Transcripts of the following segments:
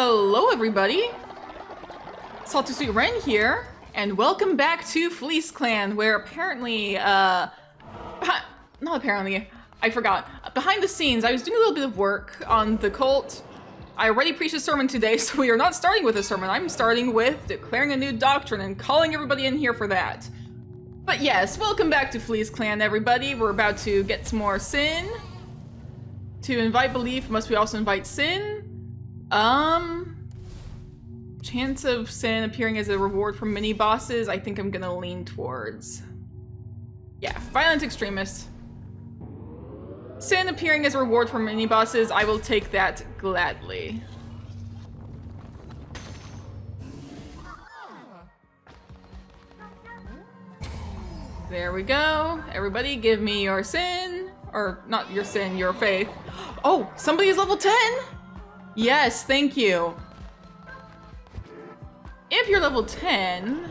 Hello everybody! Salty Sweet Ren here, and welcome back to Fleece Clan, where apparently, not apparently, I forgot. Behind the scenes, I was doing a little bit of work on the cult. I already preached a sermon today, so we are not starting with a sermon. I'm starting with declaring a new doctrine and calling everybody in here for that. But yes, welcome back to Fleece Clan, everybody. We're about to get some more sin. To invite belief, must we also invite sin? Chance of sin appearing as a reward from mini-bosses, I think I'm gonna lean towards. Yeah, violent extremist. Sin appearing as a reward from mini-bosses, I will take that gladly. There we go. Everybody give me your sin. Or, not your sin, your faith. Oh, somebody is level 10! Yes, thank you. If you're level 10,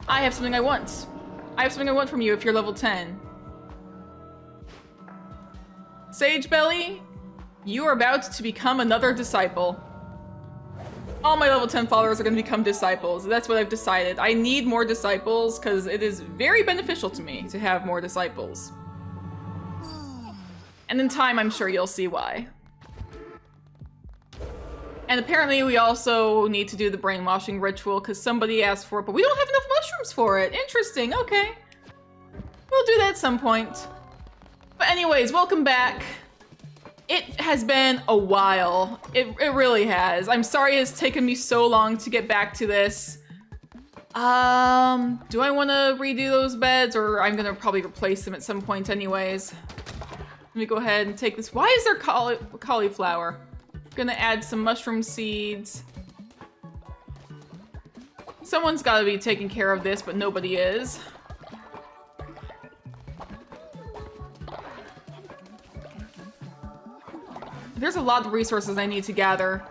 I have something I want. I have something I want from you if you're level 10. Sage Belly, you are about to become another disciple. All my level 10 followers are going to become disciples. That's what I've decided. I need more disciples because it is very beneficial to me to have more disciples. And in time, I'm sure you'll see why. And apparently we also need to do the brainwashing ritual because somebody asked for it, but we don't have enough mushrooms for it. Interesting, okay. We'll do that at some point. But anyways, welcome back. It has been a while. It really has. I'm sorry it's taken me so long to get back to this. Do I want to redo those beds, or I'm gonna probably replace them at some point anyways. Let me go ahead and take this. Why is there cauliflower? Gonna add some mushroom seeds. Someone's gotta be taking care of this, but nobody is. There's a lot of resources I need to gather.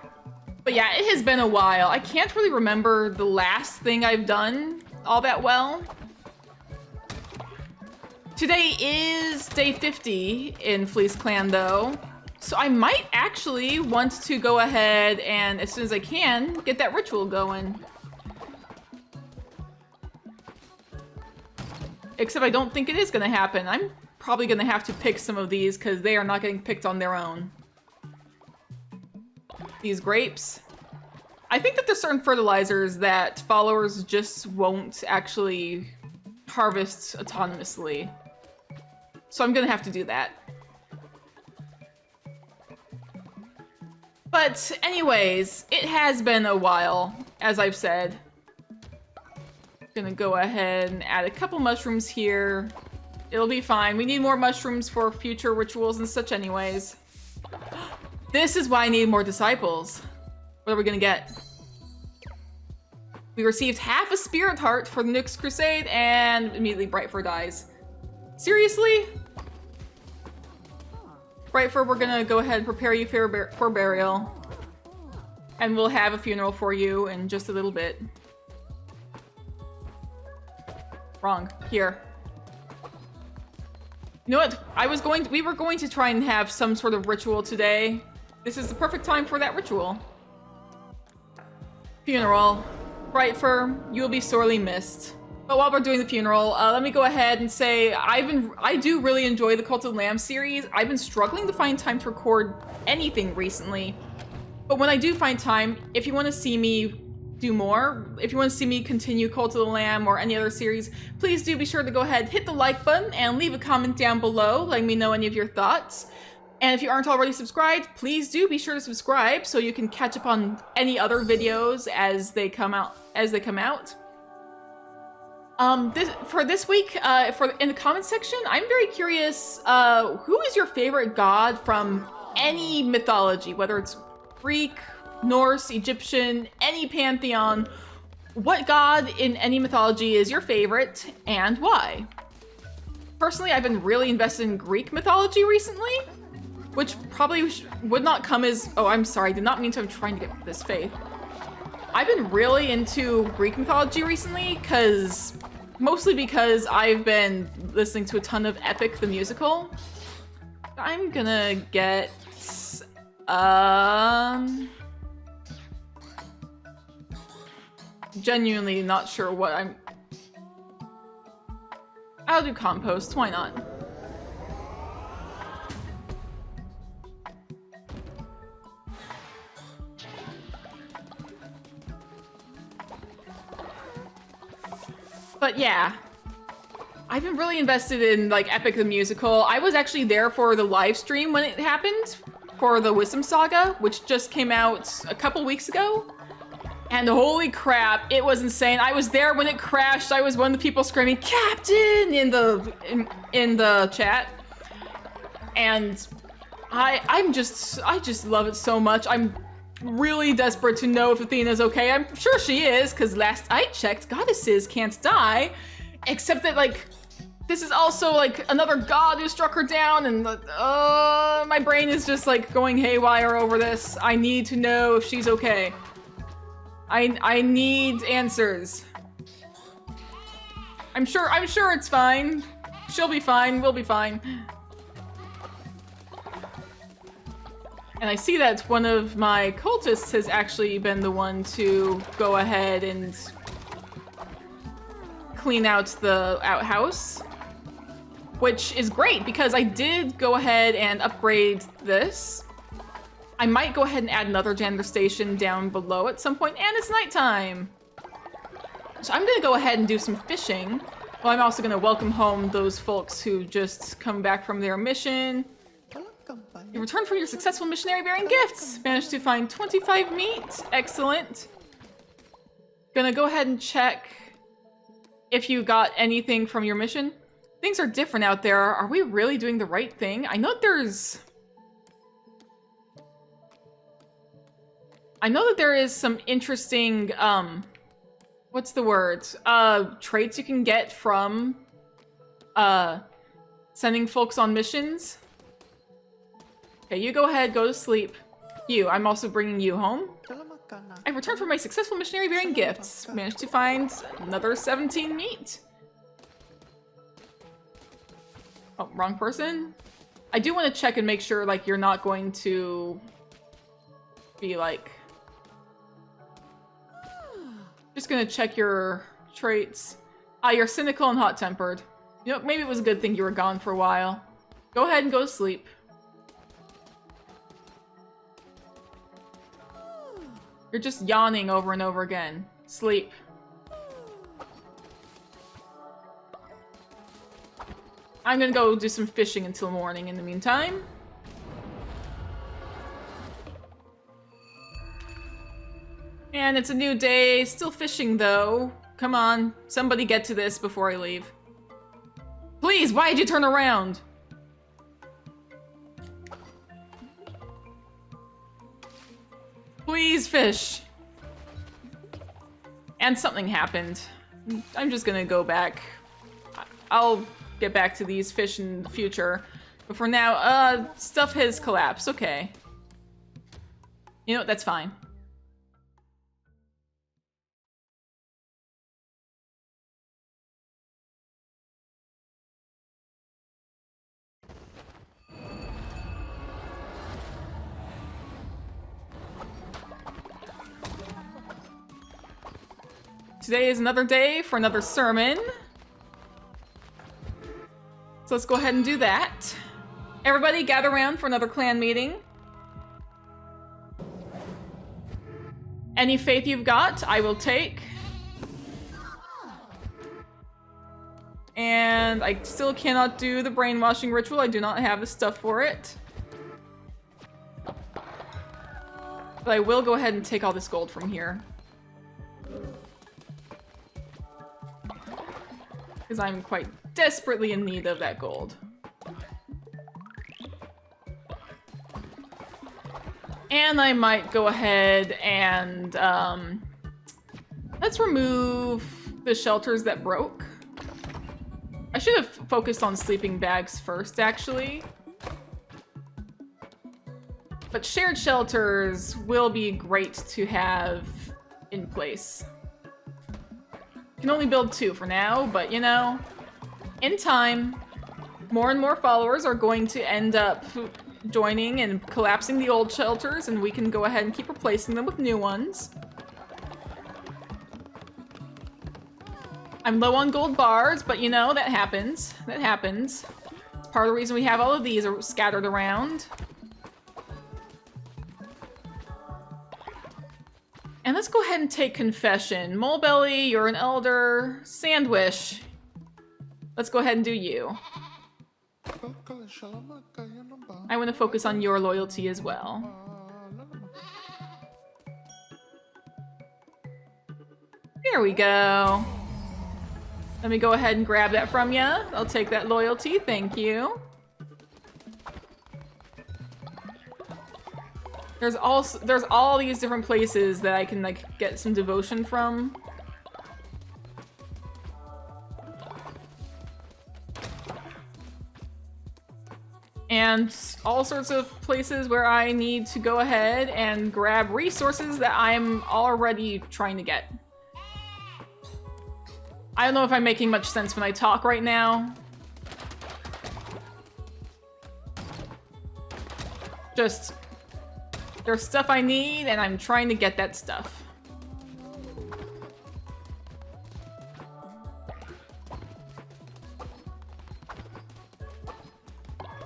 But yeah, it has been a while. I can't really remember the last thing I've done all that well. Today is day 50 in Fleece Clan though. So I might actually want to go ahead and, as soon as I can, get that ritual going. Except I don't think it is gonna happen. I'm probably gonna have to pick some of these because they are not getting picked on their own. These grapes. I think that there's certain fertilizers that followers just won't actually harvest autonomously. So I'm gonna have to do that. But anyways, it has been a while, as I've said. Gonna go ahead and add a couple mushrooms here. It'll be fine. We need more mushrooms for future rituals and such anyways. This is why I need more disciples. What are we gonna get? We received half a spirit heart for the next crusade and immediately Brightfur dies. Seriously? Brightfur, we're gonna go ahead and prepare you for burial. And we'll have a funeral for you in just a little bit. Wrong. Here. You know what? We were going to try and have some sort of ritual today. This is the perfect time for that ritual. Funeral. Brightfur, you will be sorely missed. But while we're doing the funeral, let me go ahead and say I do really enjoy the Cult of the Lamb series. I've been struggling to find time to record anything recently. But when I do find time, if you want to see me do more, if you want to see me continue Cult of the Lamb or any other series, please do be sure to go ahead, hit the like button, and leave a comment down below letting me know any of your thoughts. And if you aren't already subscribed, please do be sure to subscribe so you can catch up on any other videos as they come out. For this week, in the comments section, I'm very curious, who is your favorite god from any mythology, whether it's Greek, Norse, Egyptian, any pantheon? What god in any mythology is your favorite and why? Personally, I've been really invested in Greek mythology recently, which probably would not come as, oh, I'm sorry, I did not mean to, I'm trying to get this faith. I've been really into Greek mythology recently, mostly because I've been listening to a ton of Epic the Musical. I'm gonna get Genuinely not sure what I'm... I'll do compost, why not? But yeah, I've been really invested in like Epic the Musical. I was actually there for the live stream when it happened for the Wisdom Saga, which just came out a couple weeks ago. And holy crap, it was insane. I was there when it crashed. I was one of the people screaming "Captain" in the chat. And I just love it so much. I'm really desperate to know if Athena's okay. I'm sure she is, because last I checked, goddesses can't die. Except that, like, this is also, like, another god who struck her down, and, my brain is just, like, going haywire over this. I need to know if she's okay. I need answers. I'm sure it's fine. She'll be fine, we'll be fine. And I see that one of my cultists has actually been the one to go ahead and clean out the outhouse, which is great because I did go ahead and upgrade this. I might go ahead and add another janitor station down below at some point, and it's nighttime. So I'm gonna go ahead and do some fishing. Well, I'm also gonna welcome home those folks who just come back from their mission. You returned from your successful missionary bearing gifts. Managed to find 25 meat. Excellent. Gonna go ahead and check if you got anything from your mission. Things are different out there. Are we really doing the right thing? I know that there is some interesting, what's the word? Traits you can get from, sending folks on missions. Okay, you go ahead, go to sleep. I'm also bringing you home. I returned from my successful missionary bearing gifts. Managed to find another 17 meat. Oh, wrong person? I do want to check and make sure, like, you're not going to be, like... Just gonna check your traits. You're cynical and hot-tempered. You know, maybe it was a good thing you were gone for a while. Go ahead and go to sleep. You're just yawning over and over again. Sleep. I'm gonna go do some fishing until morning in the meantime. And it's a new day. Still fishing, though. Come on. Somebody get to this before I leave. Please, why'd you turn around? Please, fish. And something happened. I'm just gonna go back. I'll get back to these fish in the future. But for now, stuff has collapsed. Okay. You know what? That's fine. Today is another day for another sermon. So let's go ahead and do that. Everybody gather around for another clan meeting. Any faith you've got, I will take. And I still cannot do the brainwashing ritual. I do not have the stuff for it. But I will go ahead and take all this gold from here. Because I'm quite desperately in need of that gold. And I might go ahead and, let's remove the shelters that broke. I should have focused on sleeping bags first, actually. But shared shelters will be great to have in place. Can only build 2 for now, but you know, in time, more and more followers are going to end up joining and collapsing the old shelters, and we can go ahead and keep replacing them with new ones. I'm low on gold bars, but you know, that happens. That happens. It's part of the reason we have all of these are scattered around. And let's go ahead and take confession. Molebelly, you're an elder. Sandwich. Let's go ahead and do you. I want to focus on your loyalty as well. There we go. Let me go ahead and grab that from you. I'll take that loyalty, thank you. There's all these different places that I can like get some devotion from. And all sorts of places where I need to go ahead and grab resources that I'm already trying to get. I don't know if I'm making much sense when I talk right now. Just, there's stuff I need, and I'm trying to get that stuff.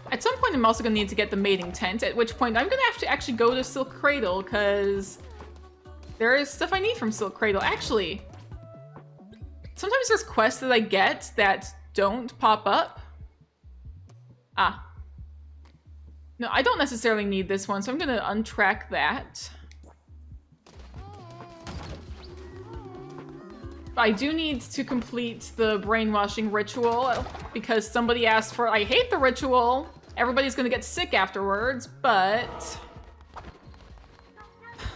At some point, I'm also gonna need to get the mating tent, at which point I'm gonna have to actually go to Silk Cradle, because there is stuff I need from Silk Cradle. Actually, sometimes there's quests that I get that don't pop up. Ah. No, I don't necessarily need this one, so I'm gonna untrack that. I do need to complete the brainwashing ritual, because somebody asked for it. I hate the ritual. Everybody's gonna get sick afterwards, but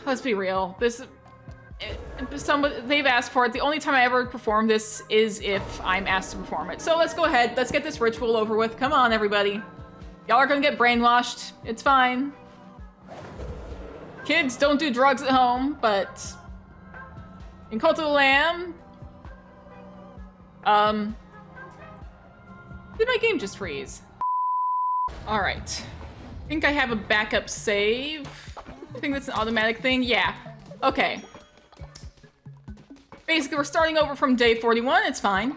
let's be real. They've asked for it. The only time I ever perform this is if I'm asked to perform it. So let's go ahead. Let's get this ritual over with. Come on, everybody. Y'all are gonna get brainwashed. It's fine. Kids, don't do drugs at home, but in Cult of the Lamb, did my game just freeze? All right. I think I have a backup save. I think that's an automatic thing. Yeah. Okay. Basically, we're starting over from day 41. It's fine.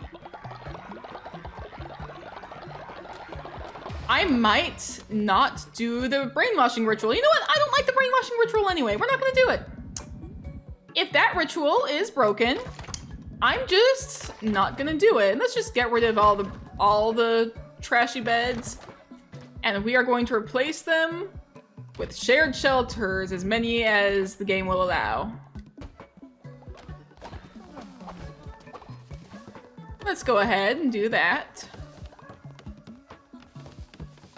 I might not do the brainwashing ritual. You know what? I don't like the brainwashing ritual anyway. We're not gonna do it. If that ritual is broken, I'm just not gonna do it. Let's just get rid of all the trashy beds, and we are going to replace them with shared shelters, as many as the game will allow. Let's go ahead and do that.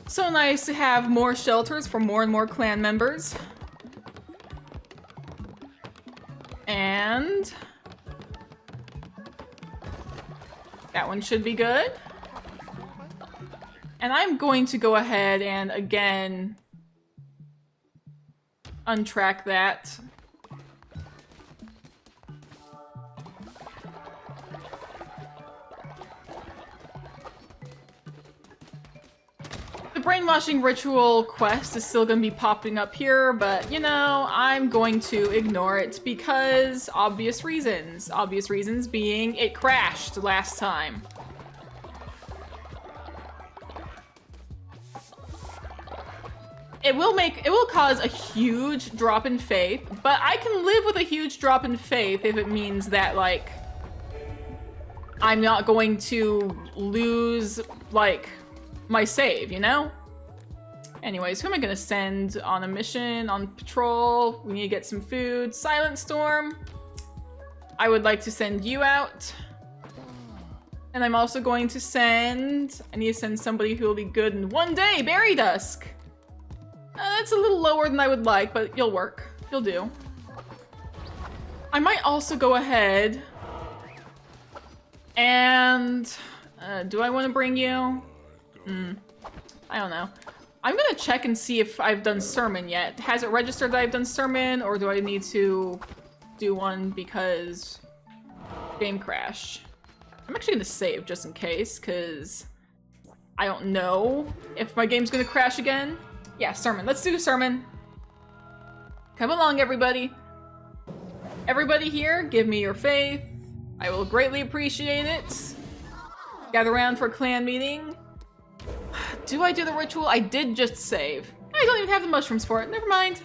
So nice to have more shelters for more and more clan members. And that one should be good. And I'm going to go ahead and again untrack that. The brainwashing ritual quest is still going to be popping up here, but you know, I'm going to ignore it because obvious reasons. Obvious reasons being it crashed last time. It will cause a huge drop in faith, but I can live with a huge drop in faith if it means that, like, I'm not going to lose, like, my save, you know? Anyways, who am I gonna send on a mission, on patrol? We need to get some food. Silent Storm. I would like to send you out. And I'm also going to send... I need to send somebody who will be good in one day. Berry Dusk. That's a little lower than I would like, but you'll work. You'll do. I might also go ahead and... do I want to bring you? I don't know. I'm gonna check and see if I've done sermon yet. Has it registered that I've done sermon, or do I need to do one because game crash? I'm actually gonna save just in case, because I don't know if my game's gonna crash again. Yeah, sermon. Let's do sermon. Come along, everybody. Everybody here, give me your faith. I will greatly appreciate it. Gather around for a clan meeting. Do I do the ritual? I did just save. I don't even have the mushrooms for it. Never mind.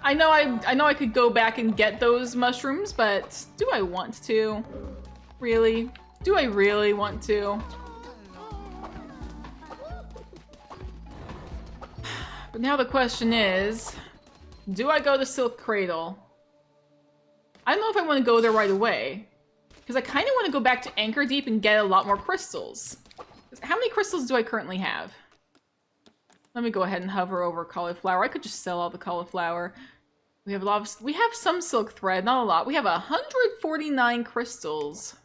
I know I could go back and get those mushrooms, but do I want to? Really? Do I really want to? But now the question is, do I go to Silk Cradle? I don't know if I want to go there right away, because I kind of want to go back to Anchor Deep and get a lot more crystals. How many crystals do I currently have? Let me go ahead and hover over cauliflower. I could just sell all the cauliflower. We have a lot of, we have some silk thread, not a lot. We have 149 crystals.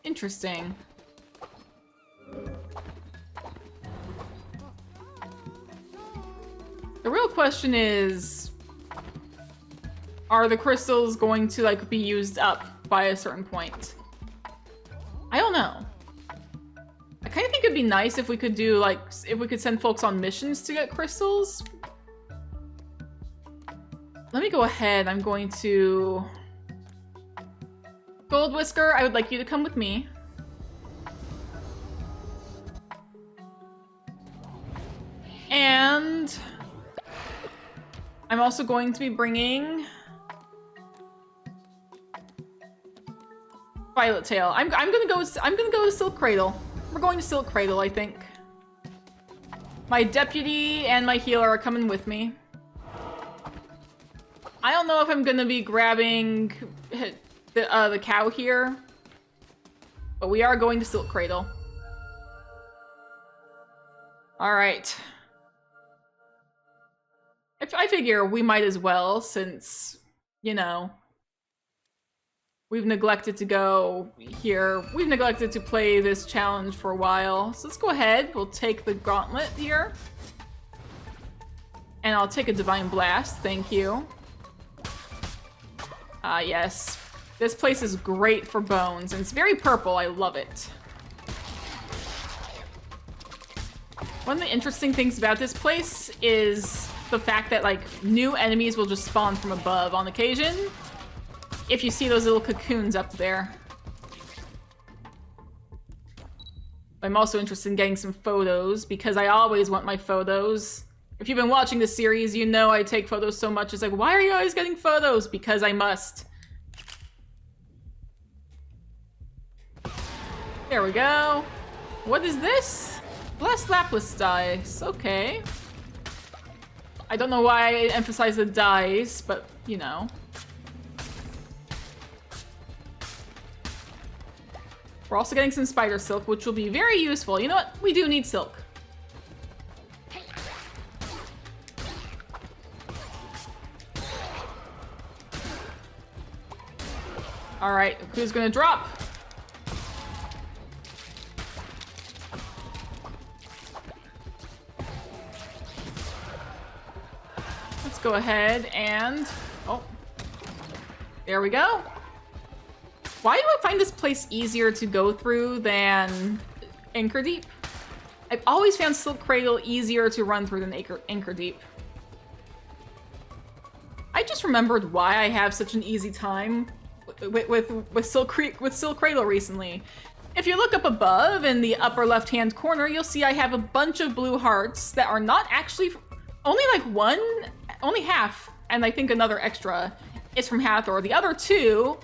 Interesting. The real question is, are the crystals going to like be used up by a certain point? I don't know. I kind of think it'd be nice if we could do like, if we could send folks on missions to get crystals. Let me go ahead. I'm going to... Gold Whisker, I would like you to come with me. And... I'm also going to be bringing... Violet Tail. I'm gonna go to Silk Cradle. We're going to Silk Cradle, I think. My deputy and my healer are coming with me. I don't know if I'm gonna be grabbing the cow here, but we are going to Silk Cradle. All right. I figure we might as well, since, you know, we've neglected to go here. We've neglected to play this challenge for a while. So let's go ahead. We'll take the gauntlet here. And I'll take a Divine Blast. Thank you. Yes. This place is great for bones, and it's very purple. I love it. One of the interesting things about this place is the fact that, like, new enemies will just spawn from above on occasion. If you see those little cocoons up there. I'm also interested in getting some photos, because I always want my photos. If you've been watching this series, you know I take photos so much. It's like, why are you always getting photos? Because I must. There we go. What is this? Blessed Lapis dice. Okay. I don't know why I emphasize the dice, but, you know. We're also getting some spider silk, which will be very useful. You know what? We do need silk. All right, who's gonna drop? Let's go ahead and... Oh. There we go. Why do I find this place easier to go through than Anchor Deep? I've always found Silk Cradle easier to run through than Anchor Deep. I just remembered why I have such an easy time with Silk Cradle recently. If you look up above in the upper left-hand corner, you'll see I have a bunch of blue hearts that are not actually... Only like one, only half, and I think another extra is from Hathor. The other two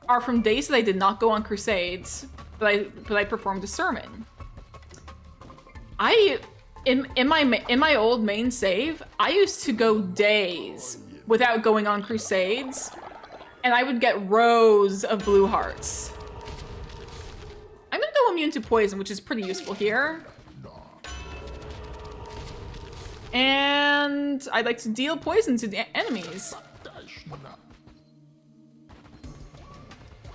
are from days that I did not go on crusades, but I performed a sermon. In my old main save, I used to go days without going on crusades, and I would get rows of blue hearts. I'm gonna go immune to poison, which is pretty useful here. And I'd like to deal poison to the enemies.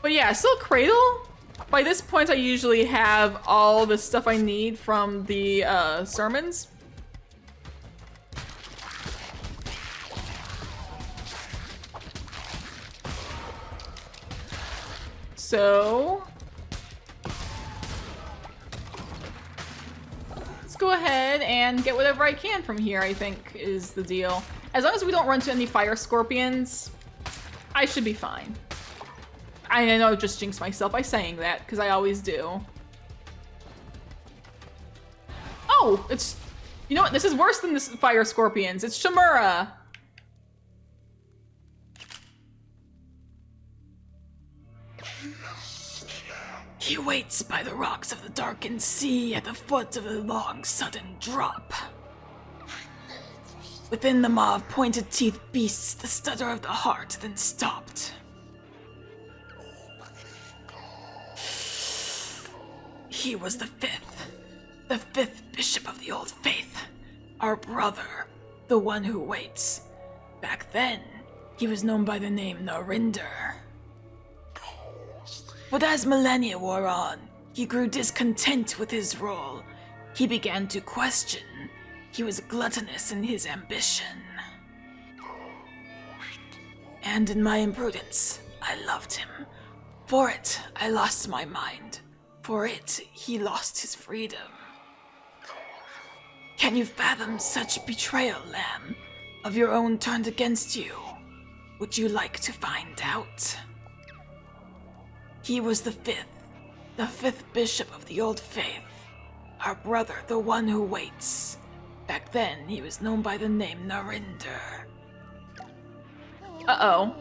But yeah, Silk Cradle, by this point I usually have all the stuff I need from the sermons. So... Let's go ahead and get whatever I can from here, I think, is the deal. As long as we don't run into any fire scorpions, I should be fine. I know I just jinxed myself by saying that, because I always do. Oh, it's... You know what? This is worse than the fire scorpions. It's Shimura. He waits by the rocks of the darkened sea at the foot of the long sudden drop. Within the maw of pointed teeth beasts, the stutter of the heart then stopped. He was the fifth bishop of the old faith, our brother, the one who waits. Back then, he was known by the name Narinder. But as millennia wore on, he grew discontent with his role. He began to question. He was gluttonous in his ambition. And in my imprudence, I loved him. For it, I lost my mind. For it, he lost his freedom. Can you fathom such betrayal, lamb? Of your own turned against you? Would you like to find out? He was the fifth bishop of the old faith. Our brother, the one who waits. Back then, he was known by the name Narinder. Uh-oh.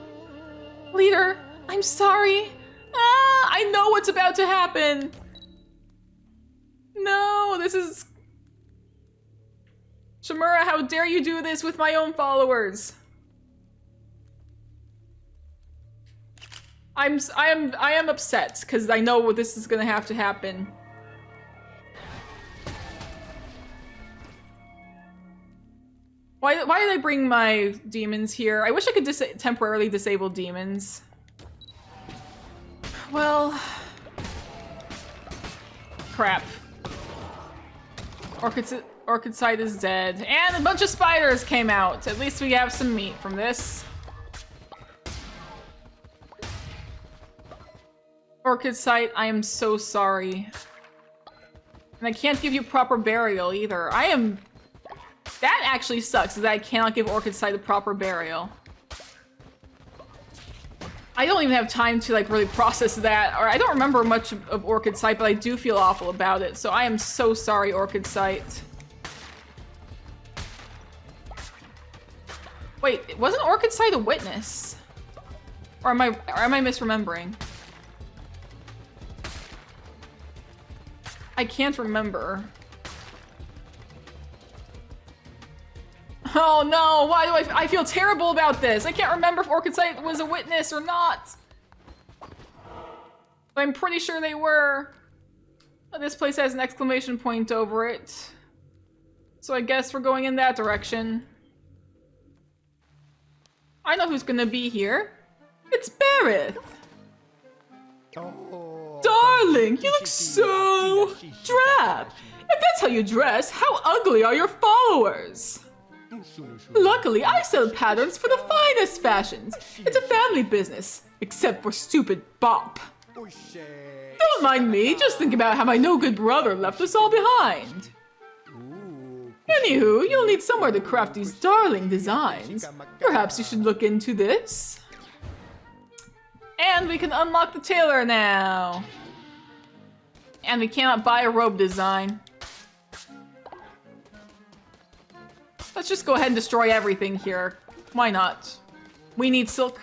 Leader, I'm sorry. I know what's about to happen. No, this is... Shimura, how dare you do this with my own followers? I am upset because I know this is gonna have to happen. Why did I bring my demons here? I wish I could temporarily disable demons. Well, crap. Orchid Side is dead, and a bunch of spiders came out. At least we have some meat from this. Orchid Site, I am so sorry. And I can't give you proper burial either. That actually sucks, that I cannot give Orchid Site a proper burial. I don't even have time to like really process that, or I don't remember much of Orchid Site, but I do feel awful about it, so I am so sorry, Orchid Site. Wait, wasn't Orchid Site a witness? Or am I misremembering? I can't remember. Oh no, why do I feel terrible about this? I can't remember if Orchid Site was a witness or not. But I'm pretty sure they were. This place has an exclamation point over it. So I guess we're going in that direction. I know who's gonna be here. It's Barrett. Darling, you look so drab. If that's how you dress, how ugly are your followers? Luckily, I sell patterns for the finest fashions. It's a family business, except for stupid Bop. Don't mind me, just think about how my no-good brother left us all behind. Anywho, you'll need somewhere to craft these darling designs. Perhaps you should look into this. And we can unlock the tailor now. And we cannot buy a robe design. Let's just go ahead and destroy everything here. Why not? We need silk.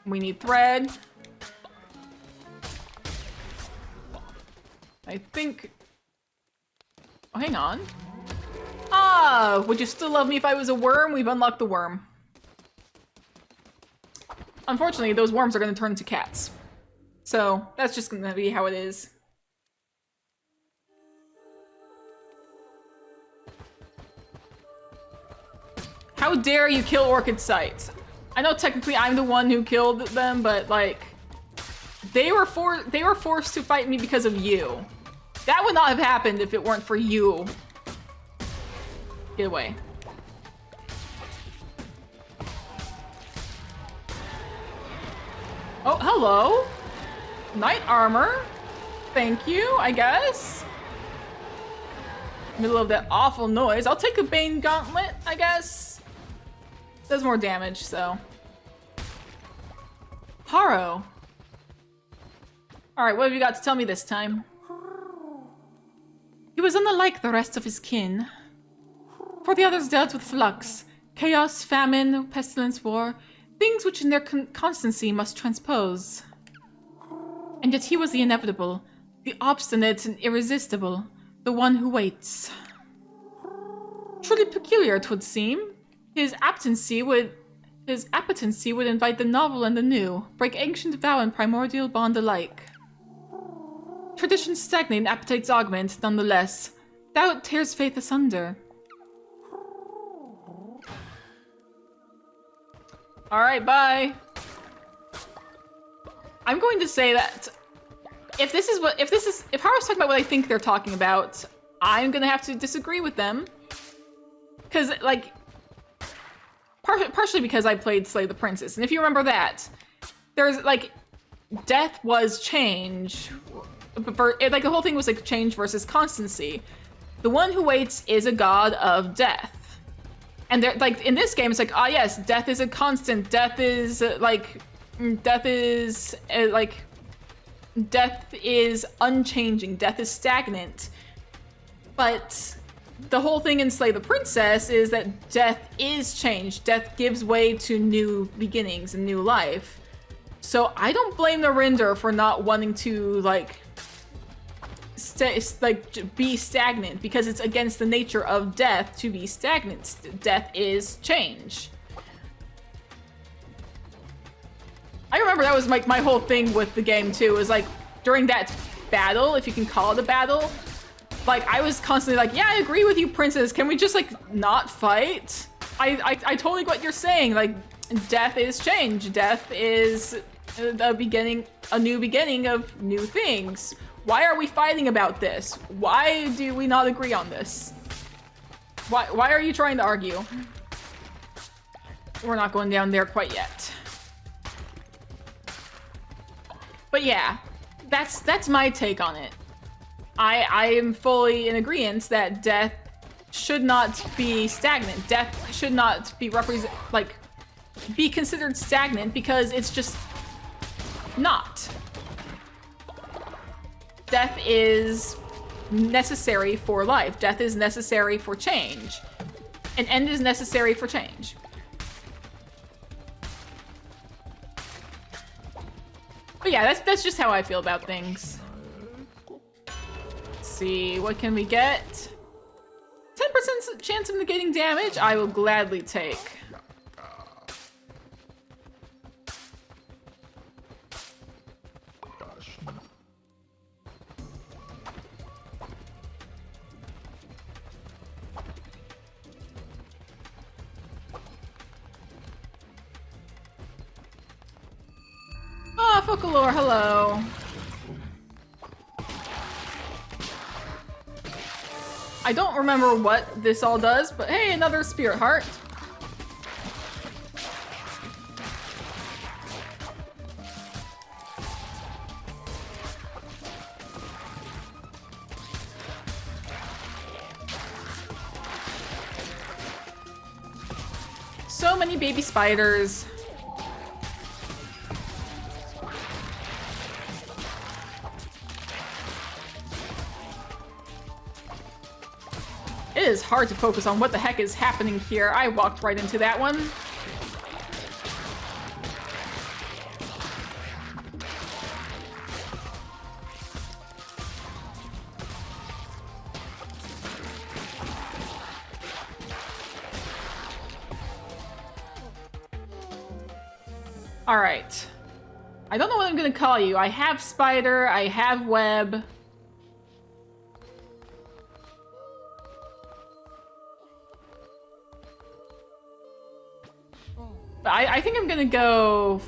We need thread. I think... Oh, hang on. Ah, would you still love me if I was a worm? We've unlocked the worm. Unfortunately, those worms are going to turn into cats. So, that's just going to be how it is. How dare you kill Orchid Site? I know technically I'm the one who killed them, but like... They were forced to fight me because of you. That would not have happened if it weren't for you. Get away. Oh, hello. Knight armor. Thank you, I guess. Middle of that awful noise. I'll take a Bane Gauntlet, I guess. Does more damage, so. Haro. Alright, what have you got to tell me this time? He was unlike the rest of his kin. For the others dealt with flux, chaos, famine, pestilence, war, things which in their constancy must transpose. And yet he was the inevitable, the obstinate and irresistible, the one who waits. Truly peculiar, 'twould seem. His appetency would invite the novel and the new, break ancient vow and primordial bond alike. Traditions stagnate and appetites augment, nonetheless. Doubt tears faith asunder. Alright, bye. I'm going to say that if Haru's talking about what I think they're talking about, I'm gonna have to disagree with them. Cause like partially because I played Slay the Princess, and if you remember that, there's like death was change. Like the whole thing was like change versus constancy. The one who waits is a god of death. And they're like in this game, it's like, ah, yes, death is a constant. Death is unchanging. Death is stagnant. But the whole thing in Slay the Princess is that death is change. Death gives way to new beginnings and new life. So I don't blame Narinder for not wanting to be stagnant, because it's against the nature of death to be stagnant. Death is change. I remember that was like my whole thing with the game too, was like during that battle, if you can call it a battle, like I was constantly like, yeah, I agree with you, Princess. Can we just like not fight? I totally get what you're saying. Like death is change. Death is a new beginning of new things. Why are we fighting about this? Why do we not agree on this? Why are you trying to argue? We're not going down there quite yet. But yeah, that's my take on it. I am fully in agreement that death should not be stagnant. Death should not be be considered stagnant, because it's just not. Death is necessary for life. Death is necessary for change. An end is necessary for change. But yeah, that's just how I feel about things. Let's see, what can we get? 10% chance of negating damage, I will gladly take. Ah, Focalore, hello. I don't remember what this all does, but hey, another spirit heart. So many baby spiders. It is hard to focus on what the heck is happening here. I walked right into that one. All right. I don't know what I'm gonna call you. I have spider, I have web. I think I'm gonna go...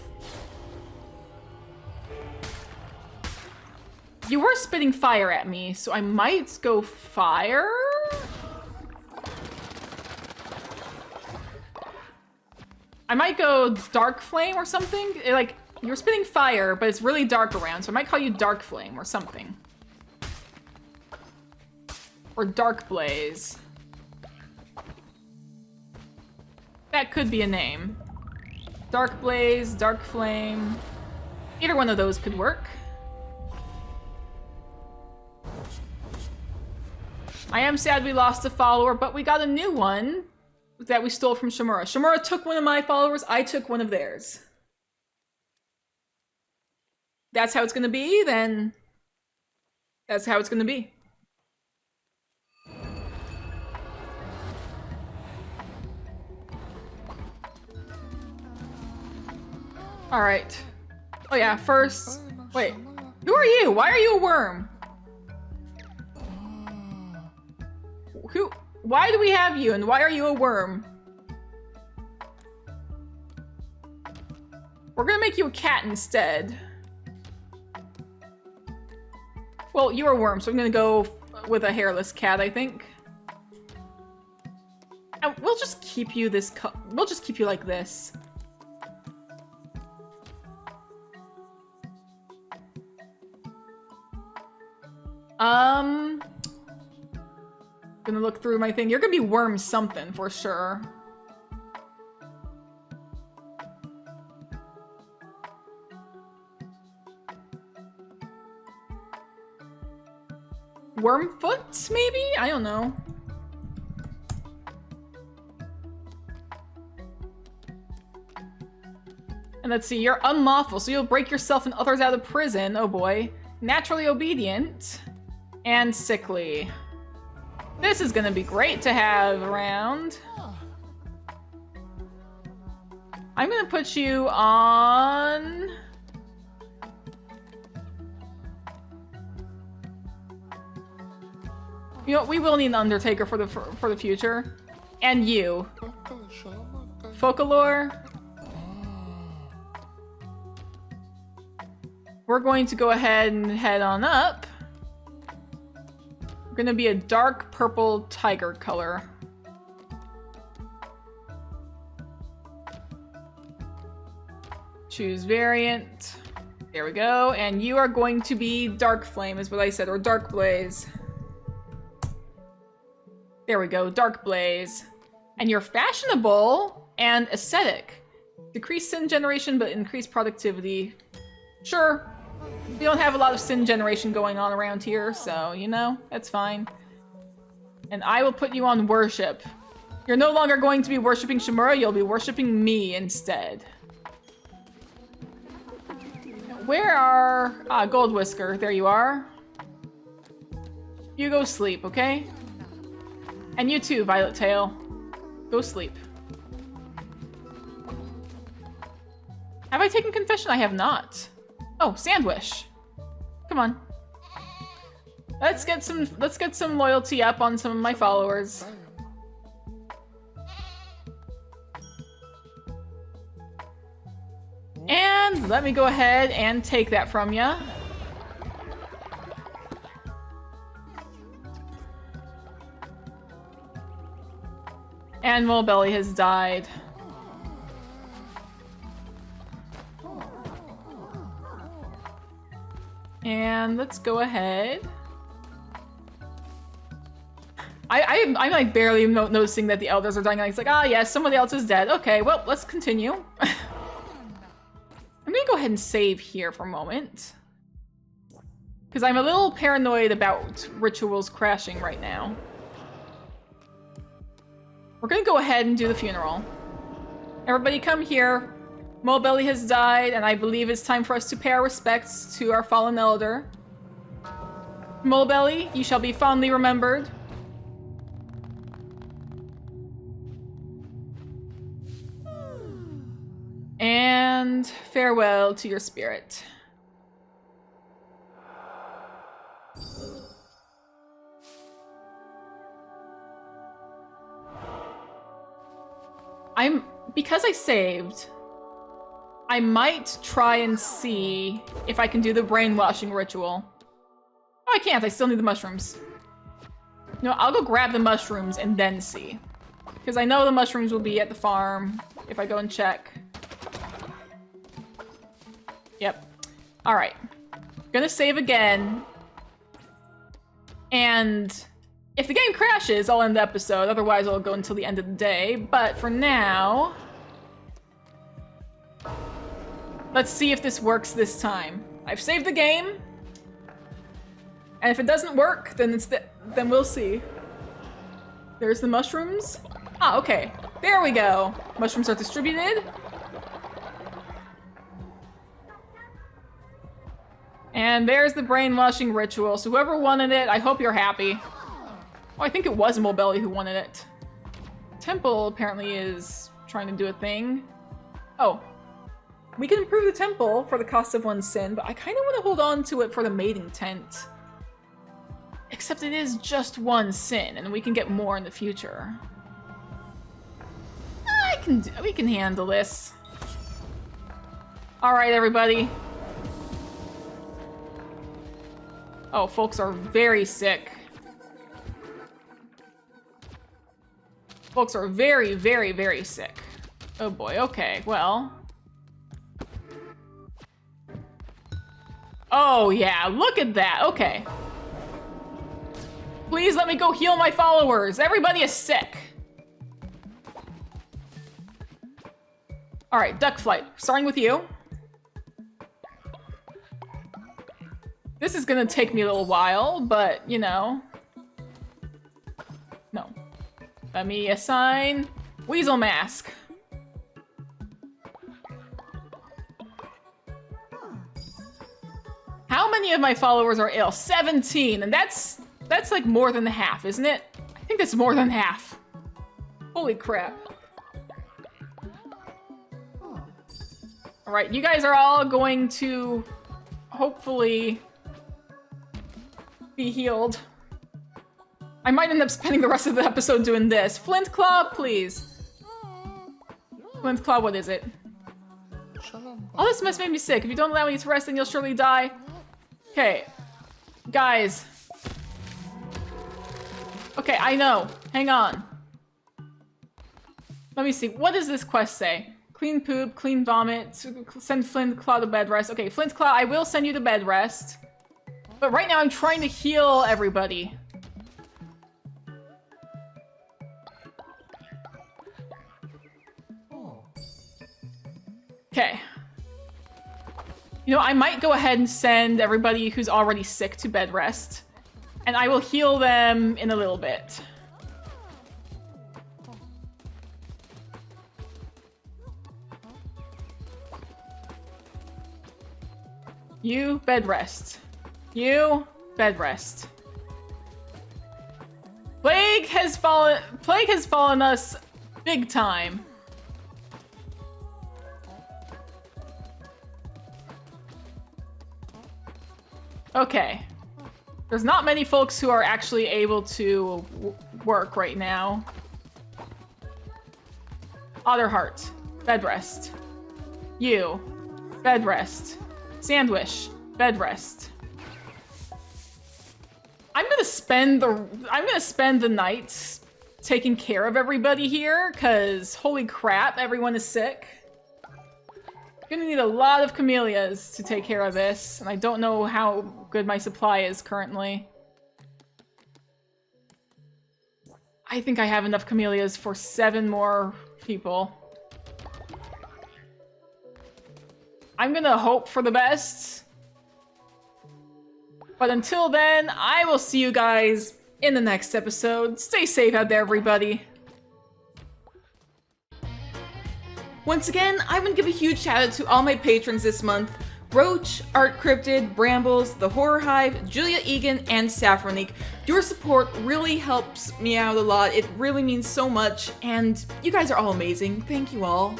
You were spitting fire at me, so I might go fire? I might go dark flame or something. You were spitting fire, but it's really dark around, so I might call you dark flame or something. or Dark Blaze. That could be a name. Dark Blaze, Dark Flame. Either one of those could work. I am sad we lost a follower, but we got a new one that we stole from Shimura. Shimura took one of my followers, I took one of theirs. That's how it's gonna be, then that's how it's gonna be. Alright. Oh yeah, first... Wait. Who are you? Why are you a worm? Who? Why do we have you, and why are you a worm? We're gonna make you a cat instead. Well, you're a worm, so I'm gonna go with a hairless cat, I think. And we'll just keep you this we'll just keep you like this. Gonna look through my thing. You're gonna be worm something for sure. Wormfoot, maybe? I don't know. And let's see, you're unlawful, so you'll break yourself and others out of prison. Oh boy. Naturally obedient. And sickly. This is gonna be great to have around. I'm gonna put you on... You know, we will need an Undertaker for the future. And you. Focalore. We're going to go ahead and head on up. We're gonna be a dark purple tiger color. Choose variant. There we go. And you are going to be Dark Flame, is what I said, or Dark Blaze. There we go, Dark Blaze. And you're fashionable and aesthetic. Decrease sin generation, but increase productivity. Sure. We don't have a lot of sin generation going on around here, so, you know, that's fine. And I will put you on worship. You're no longer going to be worshipping Shimura, you'll be worshipping me instead. Where are... Ah, Gold Whisker, there you are. You go sleep, okay? And you too, Violet Tail. Go sleep. Have I taken confession? I have not. Oh, Sandwish. Come on. Let's get some loyalty up on some of my followers. And let me go ahead and take that from you. And Molebelly has died. And let's go ahead. I'm like barely noticing that the elders are dying. It's like, ah, yes, somebody else is dead. Okay, well, let's continue. I'm gonna go ahead and save here for a moment. Because I'm a little paranoid about rituals crashing right now. We're gonna go ahead and do the funeral. Everybody come here. Molebelly has died, and I believe it's time for us to pay our respects to our fallen elder. Molebelly, you shall be fondly remembered. And farewell to your spirit. Because I saved, I might try and see if I can do the brainwashing ritual. Oh, I can't. I still need the mushrooms. No, I'll go grab the mushrooms and then see. Because I know the mushrooms will be at the farm if I go and check. Yep. Alright. Gonna save again. And If the game crashes, I'll end the episode. Otherwise, I'll go until the end of the day. But for now, let's see if this works this time. I've saved the game, and if it doesn't work, then then we'll see. There's the mushrooms. Ah, okay. There we go. Mushrooms are distributed. And there's the brainwashing ritual. So whoever wanted it, I hope you're happy. Oh, I think it was Mobelli who wanted it. Temple apparently is trying to do a thing. Oh. We can improve the temple for the cost of one sin, but I kind of want to hold on to it for the mating tent. Except it is just one sin, and we can get more in the future. We can handle this. All right, everybody. Oh, folks are very sick. Folks are very, very, very sick. Oh boy, okay, well. Oh yeah, look at that, okay. Please let me go heal my followers. Everybody is sick. All right, duck flight, starting with you. This is gonna take me a little while, but you know. No. Let me assign Weasel Mask. How many of my followers are ill? 17, and that's like more than half, isn't it? I think that's more than half. Holy crap. All right, you guys are all going to hopefully be healed. I might end up spending the rest of the episode doing this. Flint Claw, please. Flint Claw, what is it? All this mess made me sick. If you don't allow me to rest, then you'll surely die. Okay. Guys. Okay, I know. Hang on. Let me see. What does this quest say? Clean poop, clean vomit, send Flint Claw to bed rest. Okay, Flint Claw, I will send you to bed rest. But right now I'm trying to heal everybody. Okay. You know, I might go ahead and send everybody who's already sick to bed rest. And I will heal them in a little bit. You, bed rest. You, bed rest. Plague has fallen us big time. Okay. There's not many folks who are actually able to work right now. Otterheart, bed rest. You, bed rest. Sandwich, bed rest. I'm gonna spend the night taking care of everybody here, cause holy crap, everyone is sick. Gonna need a lot of camellias to take care of this, and I don't know how good my supply is currently. I think I have enough camellias for 7 more people. I'm gonna hope for the best. But until then, I will see you guys in the next episode. Stay safe out there, everybody. Once again, I want to give a huge shout out to all my patrons this month. Roach, Art Cryptid, Brambles, The Horror Hive, Julia Egan, and Saffronique. Your support really helps me out a lot. It really means so much, and you guys are all amazing. Thank you all.